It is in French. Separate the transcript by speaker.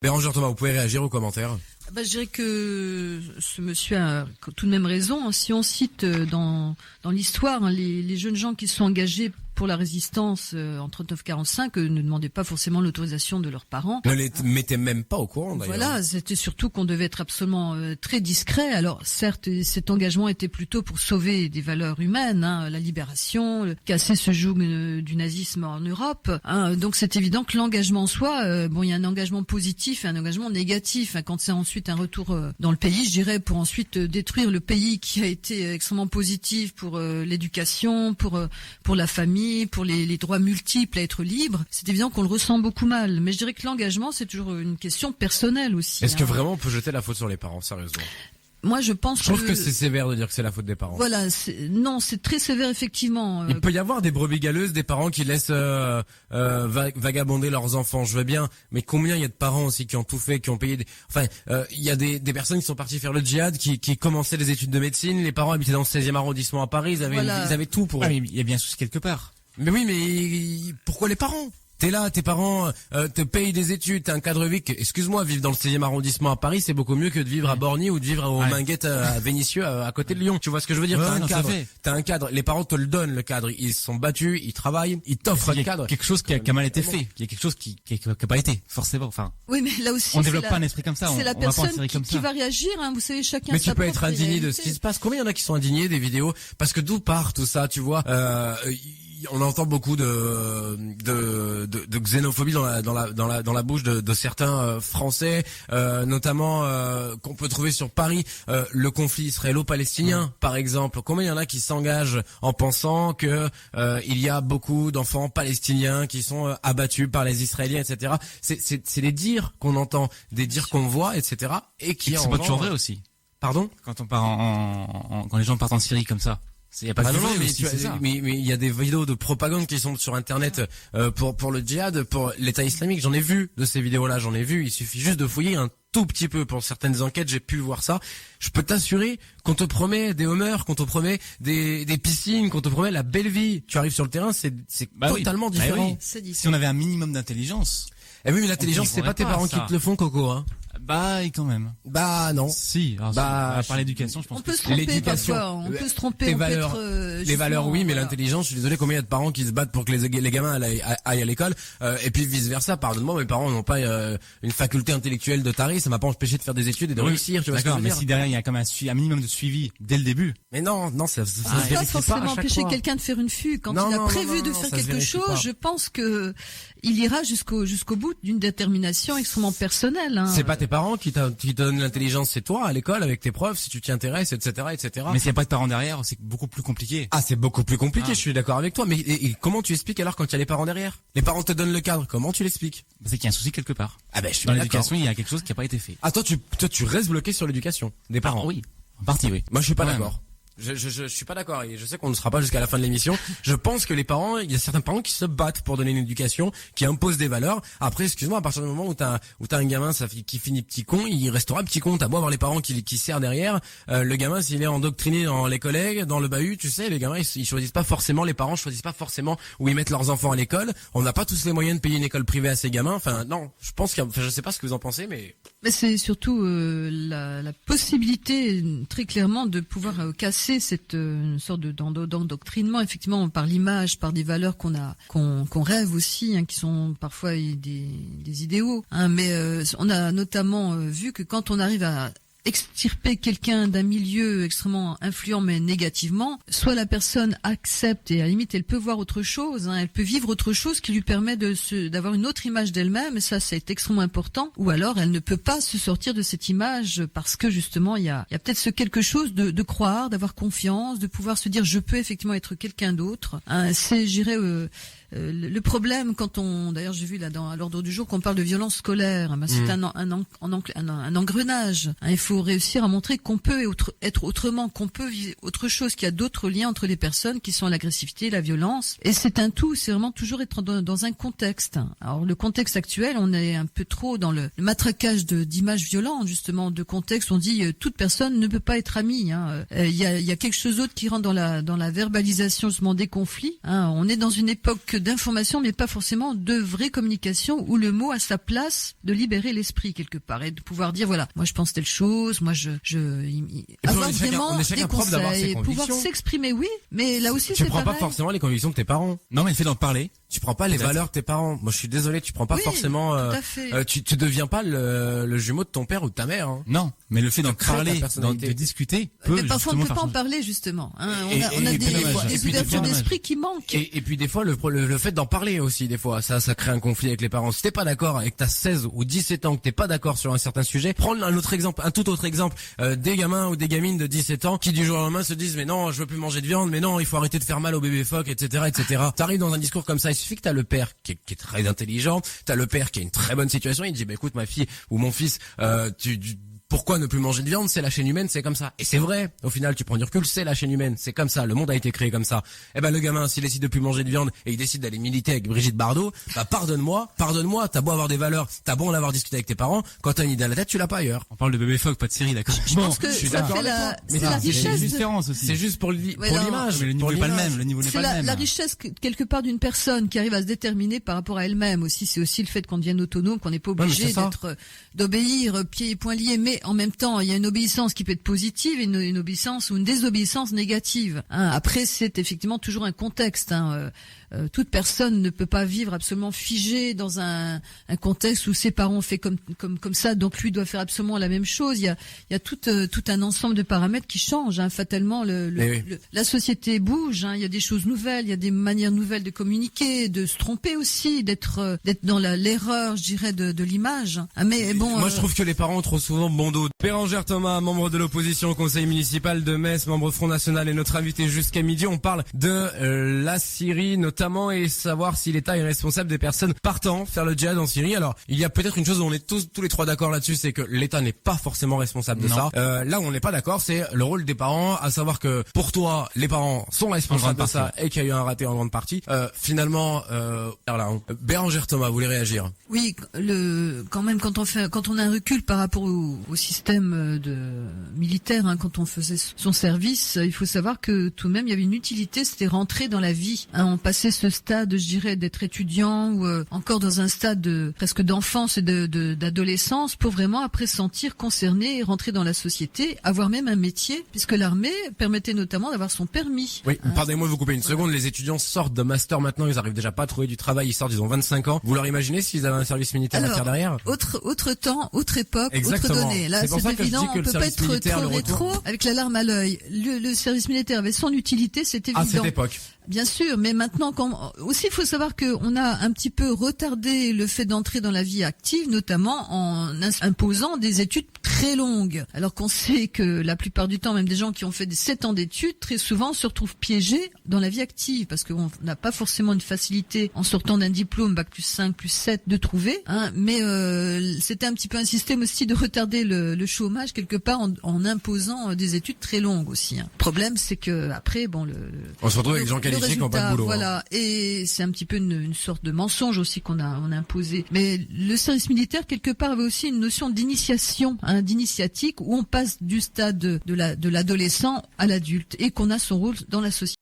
Speaker 1: Bérangère Thomas, vous pouvez réagir aux commentaires.
Speaker 2: Je dirais que ce monsieur a tout de même raison. Si on cite dans l'histoire les jeunes gens qui se sont engagés pour la résistance en 39-45 ne demandaient pas forcément l'autorisation de leurs parents.
Speaker 1: Ne les mettaient même pas au courant d'ailleurs.
Speaker 2: Voilà, c'était surtout qu'on devait être absolument très discret. Alors certes, cet engagement était plutôt pour sauver des valeurs humaines, la libération, casser ce joug du nazisme en Europe. Donc c'est évident que l'engagement en soi, il y a un engagement positif et un engagement négatif. Quand c'est ensuite un retour dans le pays, je dirais, pour ensuite détruire le pays qui a été extrêmement positif pour l'éducation, pour la famille, pour les droits multiples à être libre, c'est évident qu'on le ressent beaucoup mal. Mais je dirais que l'engagement, c'est toujours une question personnelle aussi.
Speaker 1: Est-ce que vraiment on peut jeter la faute sur les parents, sérieusement ?
Speaker 2: Moi, je trouve
Speaker 1: que c'est sévère de dire que c'est la faute des parents.
Speaker 2: Voilà, c'est très sévère, effectivement.
Speaker 1: Il peut y avoir des brebis galeuses, des parents qui laissent vagabonder leurs enfants, je veux bien, mais combien il y a de parents aussi qui ont tout fait, qui ont payé il y a des personnes qui sont parties faire le djihad, qui commençaient des études de médecine, les parents habitaient dans le 16e arrondissement à Paris, ils avaient tout pour eux.
Speaker 3: Mais il y a bien un souci quelque part.
Speaker 1: Mais oui, mais pourquoi les parents ? T'es là, tes parents te payent des études, t'as un cadre de vie. Excuse-moi, vivre dans le 16e arrondissement à Paris, c'est beaucoup mieux que de vivre à Borny ou de vivre au Minguette à Vénissieux à côté de Lyon. Tu vois ce que je veux dire ? T'as un cadre. Les parents te le donnent, le cadre. Ils se sont battus, ils travaillent, ils t'offrent le cadre.
Speaker 3: Quelque chose qui a mal été fait. Il y a quelque chose qui a pas été, forcément. Enfin.
Speaker 2: Oui, mais là aussi.
Speaker 3: On développe pas un esprit comme ça.
Speaker 2: C'est la personne qui va réagir, Vous savez, chacun.
Speaker 1: Mais tu peux être indigné de ce qui se passe. Combien il y en a qui sont indignés des vidéos ? Parce que d'où part tout ça, tu vois ? On entend beaucoup de xénophobie dans la bouche de certains Français, notamment qu'on peut trouver sur Paris, le conflit israélo-palestinien par exemple. Combien il y en a qui s'engagent en pensant que il y a beaucoup d'enfants palestiniens qui sont abattus par les Israéliens, etc. C'est des dires qu'on entend, des dires qu'on voit, etc. Et qui
Speaker 3: c'est pas toujours vrai aussi.
Speaker 1: Pardon ?
Speaker 3: Quand on part quand les gens partent en Syrie comme ça. Il y a pas
Speaker 1: mais il y a des vidéos de propagande qui sont sur internet pour le djihad, pour l'État islamique. J'en ai vu de ces vidéos-là, Il suffit juste de fouiller un tout petit peu pour certaines enquêtes, j'ai pu voir ça. Je peux t'assurer qu'on te promet des Hummers, qu'on te promet des piscines, qu'on te promet la belle vie. Tu arrives sur le terrain, c'est totalement différent.
Speaker 3: Oui. Si on avait un minimum d'intelligence.
Speaker 1: Eh oui, mais l'intelligence, c'est pas tes parents qui te le font, Coco,
Speaker 3: quand même.
Speaker 1: Non.
Speaker 3: Si. Alors, par l'éducation, je pense.
Speaker 2: On peut se tromper parfois. On peut se tromper.
Speaker 1: Les valeurs, oui, mais l'intelligence, je suis désolé, combien il y a de parents qui se battent pour que les gamins aillent à l'école, et puis vice versa. Pardonne-moi, mes parents n'ont pas une faculté intellectuelle de taré, ça m'a pas empêché de faire des études et de réussir. Tu vois.
Speaker 3: D'accord, mais si derrière il y a quand même un minimum de suivi dès le début.
Speaker 1: Mais non, ça se
Speaker 2: vérifie pas forcément empêcher quelqu'un de faire une fugue quand il a prévu de faire quelque chose. Je pense que il ira jusqu'au bout d'une détermination extrêmement personnelle.
Speaker 1: C'est pas tes parents qui te donnent l'intelligence, c'est toi à l'école avec tes profs, si tu t'y intéresses, etc., etc.
Speaker 3: Mais s'il n'y a pas de parents derrière, c'est beaucoup plus compliqué.
Speaker 1: Ah, c'est beaucoup plus compliqué. Je suis d'accord avec toi. Mais et comment tu expliques alors quand il y a les parents derrière ? Les parents te donnent le cadre. Comment tu l'expliques ?
Speaker 3: C'est qu'il y a un souci quelque part.
Speaker 1: Je suis
Speaker 3: dans
Speaker 1: d'accord.
Speaker 3: L'éducation, il y a quelque chose qui n'a pas été fait.
Speaker 1: Ah, toi, tu restes bloqué sur l'éducation des parents.
Speaker 3: Oui, en partie, oui.
Speaker 1: Moi, je suis pas d'accord. Je suis pas d'accord et je sais qu'on ne sera pas jusqu'à la fin de l'émission. Je pense que il y a certains parents qui se battent pour donner une éducation, qui imposent des valeurs. Après, excuse-moi, à partir du moment où t'as un gamin qui finit petit con, il restera petit con. T'as beau avoir les parents qui serrent derrière, le gamin s'il est endoctriné dans les collègues, dans le bahut, tu sais, les gamins ils choisissent pas forcément, les parents choisissent pas forcément où ils mettent leurs enfants à l'école. On n'a pas tous les moyens de payer une école privée à ces gamins. Enfin non, je pense je sais pas ce que vous en pensez, mais
Speaker 2: c'est surtout la possibilité très clairement de pouvoir casser cette une sorte d'endoctrinement, effectivement, par l'image, par des valeurs qu'on rêve aussi, qui sont parfois des idéaux. Mais on a notamment vu que quand on arrive à extirper quelqu'un d'un milieu extrêmement influent mais négativement, soit la personne accepte et à la limite elle peut voir autre chose, elle peut vivre autre chose qui lui permet d'avoir une autre image d'elle-même, et ça c'est extrêmement important, ou alors elle ne peut pas se sortir de cette image parce que justement il y a peut-être ce quelque chose de croire, d'avoir confiance, de pouvoir se dire je peux effectivement être quelqu'un d'autre. C'est, je dirais, le problème d'ailleurs j'ai vu là à l'ordre du jour qu'on parle de violence scolaire, c'est un engrenage. Il faut réussir à montrer qu'on peut être autrement, qu'on peut vivre autre chose, qu'il y a d'autres liens entre les personnes qui sont l'agressivité, la violence. Et c'est un tout, c'est vraiment toujours être dans un contexte. Alors le contexte actuel, on est un peu trop dans le matraquage d'images violentes, justement, de contexte. On dit toute personne ne peut pas être amie. Il y a quelque chose d'autre qui rentre dans la verbalisation justement des conflits. On est dans une époque d'informations, mais pas forcément de vraie communication où le mot a sa place de libérer l'esprit quelque part et de pouvoir dire voilà, moi je pense telle chose, moi avoir vraiment des conseils, pouvoir s'exprimer, oui, mais là aussi
Speaker 1: tu
Speaker 2: c'est
Speaker 1: prends
Speaker 2: pareil.
Speaker 1: pas forcément les convictions de tes parents.
Speaker 3: Non, mais le fait d'en parler.
Speaker 1: Tu prends pas les valeurs de tes parents. Moi, je suis désolé, tu prends pas forcément.
Speaker 2: Tout à fait.
Speaker 1: Tu deviens pas le jumeau de ton père ou de ta mère. Hein.
Speaker 3: Non, mais le fait d'en parler, de discuter,
Speaker 2: mais parfois on ne peut pas en parler justement. Hein. On a des ouvertures d'esprit qui manquent.
Speaker 1: Et puis des fois le fait d'en parler aussi, des fois ça crée un conflit avec les parents. Si t'es pas d'accord et que t'as 16 ou 17 ans, que t'es pas d'accord sur un certain sujet, prends un tout autre exemple, des gamins ou des gamines de 17 ans qui du jour au lendemain se disent mais non, je veux plus manger de viande, mais non, il faut arrêter de faire mal au bébé phoque, etc., etc. T'arrives dans un discours comme ça, il suffit que t'as le père qui est très intelligent, t'as le père qui a une très bonne situation, il dit bah écoute ma fille ou mon fils, pourquoi ne plus manger de viande? C'est la chaîne humaine, c'est comme ça. Et c'est vrai. Au final, tu prends du recul, c'est la chaîne humaine, c'est comme ça. Le monde a été créé comme ça. Eh ben, le gamin, s'il décide de plus manger de viande et il décide d'aller militer avec Brigitte Bardot, bah, pardonne-moi. T'as beau avoir des valeurs, t'as beau en avoir discuté avec tes parents. Quand t'as une idée à la tête, tu l'as pas ailleurs.
Speaker 3: On parle de bébé phoque, pas de Syrie, d'accord.
Speaker 2: Je pense que ça fait c'est la richesse.
Speaker 3: Différence aussi.
Speaker 1: C'est juste pour l'image.
Speaker 3: Mais le niveau n'est pas le même. Le niveau n'est pas le même.
Speaker 2: C'est la richesse quelque part d'une personne qui arrive à se déterminer par rapport à elle-même aussi. C'est aussi le fait qu'on devienne autonome, qu'on n'est pas obligé d'obéir pieds et poings liés, mais en même temps, il y a une obéissance qui peut être positive et une obéissance ou une désobéissance négative. Hein. Après, c'est effectivement toujours un contexte. Hein. Toute personne ne peut pas vivre absolument figée dans un contexte où ses parents ont fait comme ça, donc lui doit faire absolument la même chose. Il y a tout un ensemble de paramètres qui changent. Hein. Fatalement, la société bouge. Hein. Il y a des choses nouvelles, il y a des manières nouvelles de communiquer, de se tromper aussi, d'être dans l'erreur, je dirais, de l'image. Hein. Mais bon,
Speaker 1: moi je trouve que les parents ont trop souvent bon dos. Bérangère Thomas, membre de l'opposition au conseil municipal de Metz, membre Front National, et notre invité jusqu'à midi. On parle de la Syrie notamment et savoir si l'État est responsable des personnes partant faire le djihad en Syrie. Alors, il y a peut-être une chose où on est tous les trois d'accord là-dessus, c'est que l'État n'est pas forcément responsable de ça. Là où on n'est pas d'accord, c'est le rôle des parents, à savoir que pour toi, les parents sont responsables de ça et qu'il y a eu un raté en grande partie. Finalement, Bérangère Thomas, vous voulez réagir?
Speaker 2: Oui, quand même, quand on a un recul par rapport au système militaire, hein, quand on faisait son service, il faut savoir que tout de même il y avait une utilité, c'était rentrer dans la vie. Hein, on passait ce stade, je dirais, d'être étudiant ou encore dans un stade presque d'enfance et d'adolescence pour vraiment après se sentir concerné et rentrer dans la société, avoir même un métier, puisque l'armée permettait notamment d'avoir son permis.
Speaker 1: Oui, pardonnez-moi de vous couper une seconde, les étudiants sortent de master maintenant, ils arrivent déjà pas à trouver du travail, ils ont 25 ans. Vous leur imaginez s'ils avaient un service militaire à faire derrière?
Speaker 2: Autre temps, autre époque,
Speaker 1: exactement.
Speaker 2: autre donnée. Là, c'est évident, on peut pas être trop rétro avec la larme à l'œil. Le service militaire avait son utilité, c'est évident.
Speaker 1: À cette époque.
Speaker 2: Bien sûr, mais maintenant, aussi, il faut savoir qu'on a un petit peu retardé le fait d'entrer dans la vie active, notamment en imposant des études très longues. Alors qu'on sait que la plupart du temps, même des gens qui ont fait des 7 ans d'études, très souvent se retrouvent piégés dans la vie active, parce qu'on n'a pas forcément une facilité en sortant d'un diplôme, bac plus 5, plus 7, de trouver. Hein, mais c'était un petit peu un système aussi de retarder le chômage, quelque part, en imposant des études très longues aussi. Hein. Le problème, c'est que après,
Speaker 1: on se retrouve avec des gens qualifiés qui n'ont pas de boulot.
Speaker 2: Voilà, et c'est un petit peu une sorte de mensonge aussi qu'on a imposé. Mais le service militaire quelque part avait aussi une notion d'initiation, hein, d'initiatique, où on passe du stade de l'adolescent à l'adulte et qu'on a son rôle dans la société.